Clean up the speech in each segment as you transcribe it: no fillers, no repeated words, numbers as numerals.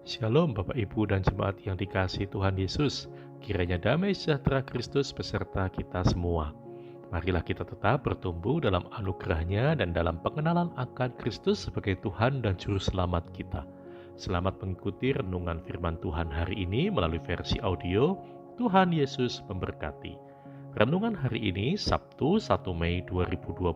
Shalom Bapak Ibu dan jemaat yang dikasihi Tuhan Yesus. Kiranya damai sejahtera Kristus beserta kita semua. Marilah kita tetap bertumbuh dalam anugerah-Nya dan dalam pengenalan akan Kristus sebagai Tuhan dan Juru Selamat kita. Selamat mengikuti renungan firman Tuhan hari ini melalui versi audio. Tuhan Yesus memberkati. Renungan hari ini Sabtu 1 Mei 2021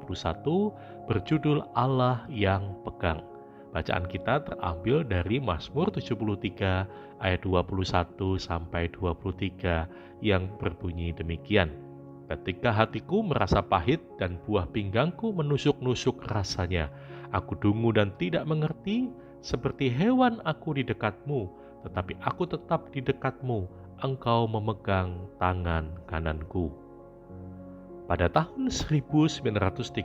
berjudul Allah yang Pegang. Bacaan kita terambil dari Mazmur 73 ayat 21 sampai 23 yang berbunyi demikian. Ketika hatiku merasa pahit dan buah pinggangku menusuk-nusuk rasanya, aku dungu dan tidak mengerti, seperti hewan aku di dekatmu, tetapi aku tetap di dekatmu, engkau memegang tangan kananku. Pada tahun 1932,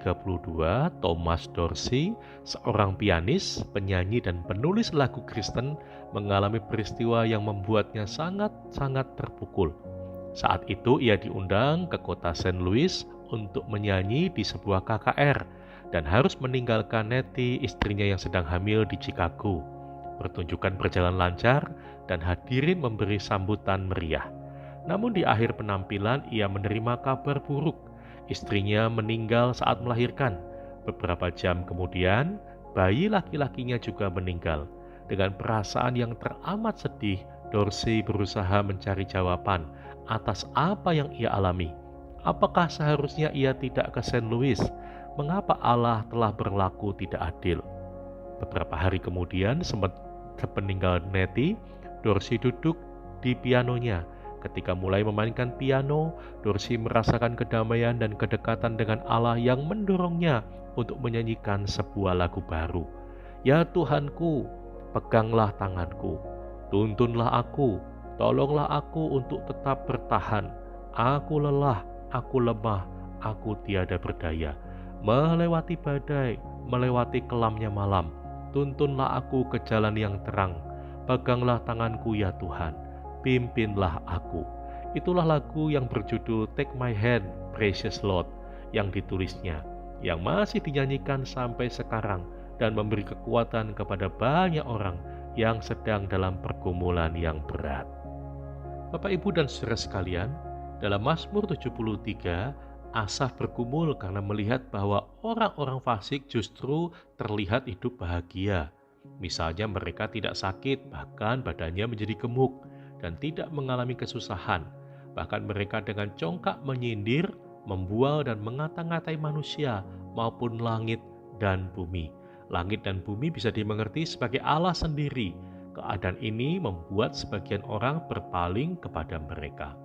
Thomas Dorsey, seorang pianis, penyanyi, dan penulis lagu Kristen, mengalami peristiwa yang membuatnya sangat-sangat terpukul. Saat itu ia diundang ke kota St. Louis untuk menyanyi di sebuah KKR dan harus meninggalkan Nettie, istrinya yang sedang hamil di Chicago. Pertunjukan berjalan lancar dan hadirin memberi sambutan meriah. Namun di akhir penampilan ia menerima kabar buruk. Istrinya meninggal saat melahirkan. Beberapa jam kemudian, bayi laki-lakinya juga meninggal. Dengan perasaan yang teramat sedih, Dorsey berusaha mencari jawaban atas apa yang ia alami. Apakah seharusnya ia tidak ke St. Louis? Mengapa Allah telah berlaku tidak adil? Beberapa hari kemudian, sepeninggal Nettie, Dorsey duduk di pianonya. Ketika mulai memainkan piano, Dorsey merasakan kedamaian dan kedekatan dengan Allah yang mendorongnya untuk menyanyikan sebuah lagu baru. Ya Tuhanku, peganglah tanganku, tuntunlah aku, tolonglah aku untuk tetap bertahan. Aku lelah, aku lemah, aku tiada berdaya. Melewati badai, melewati kelamnya malam, tuntunlah aku ke jalan yang terang. Peganglah tanganku ya Tuhan, pimpinlah aku. Itulah lagu yang berjudul Take My Hand, Precious Lord yang ditulisnya, yang masih dinyanyikan sampai sekarang dan memberi kekuatan kepada banyak orang yang sedang dalam pergumulan yang berat. Bapak, Ibu, dan saudara sekalian, dalam Mazmur 73, Asaf bergumul karena melihat bahwa orang-orang fasik justru terlihat hidup bahagia. Misalnya mereka tidak sakit, bahkan badannya menjadi gemuk dan tidak mengalami kesusahan. Bahkan mereka dengan congkak menyindir, membual dan mengata-ngatai manusia maupun langit dan bumi. Langit dan bumi bisa dimengerti sebagai Allah sendiri. Keadaan ini membuat sebagian orang berpaling kepada mereka.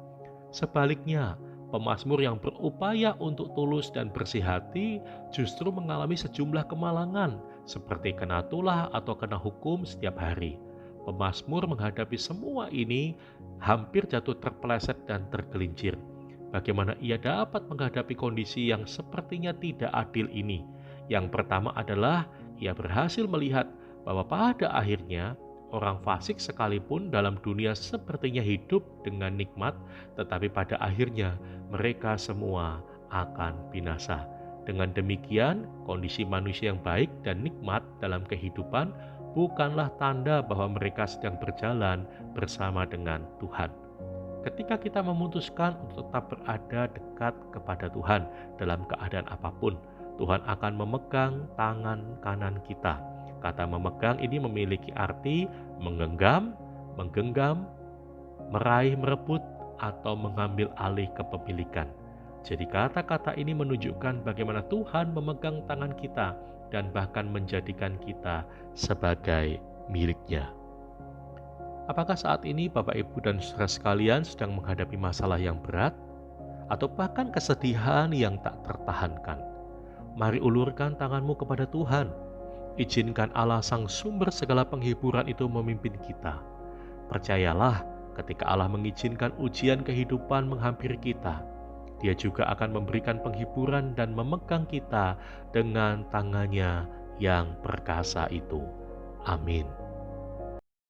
Sebaliknya, pemazmur yang berupaya untuk tulus dan bersih hati justru mengalami sejumlah kemalangan, seperti kena tulah atau kena hukum setiap hari. Pemazmur menghadapi semua ini hampir jatuh terpeleset dan tergelincir. Bagaimana ia dapat menghadapi kondisi yang sepertinya tidak adil ini? Yang pertama adalah ia berhasil melihat bahwa pada akhirnya orang fasik sekalipun dalam dunia sepertinya hidup dengan nikmat, tetapi pada akhirnya mereka semua akan binasa. Dengan demikian, kondisi manusia yang baik dan nikmat dalam kehidupan bukanlah tanda bahwa mereka sedang berjalan bersama dengan Tuhan. Ketika kita memutuskan untuk tetap berada dekat kepada Tuhan dalam keadaan apapun, Tuhan akan memegang tangan kanan kita. Kata memegang ini memiliki arti menggenggam, meraih, merebut, atau mengambil alih kepemilikan. Jadi kata-kata ini menunjukkan bagaimana Tuhan memegang tangan kita dan bahkan menjadikan kita sebagai miliknya. Apakah saat ini Bapak, Ibu, dan saudara sekalian sedang menghadapi masalah yang berat atau bahkan kesedihan yang tak tertahankan? Mari ulurkan tanganmu kepada Tuhan. Izinkan Allah sang sumber segala penghiburan itu memimpin kita. Percayalah, ketika Allah mengizinkan ujian kehidupan menghampiri kita, Dia juga akan memberikan penghiburan dan memegang kita dengan tangannya yang perkasa itu. Amin.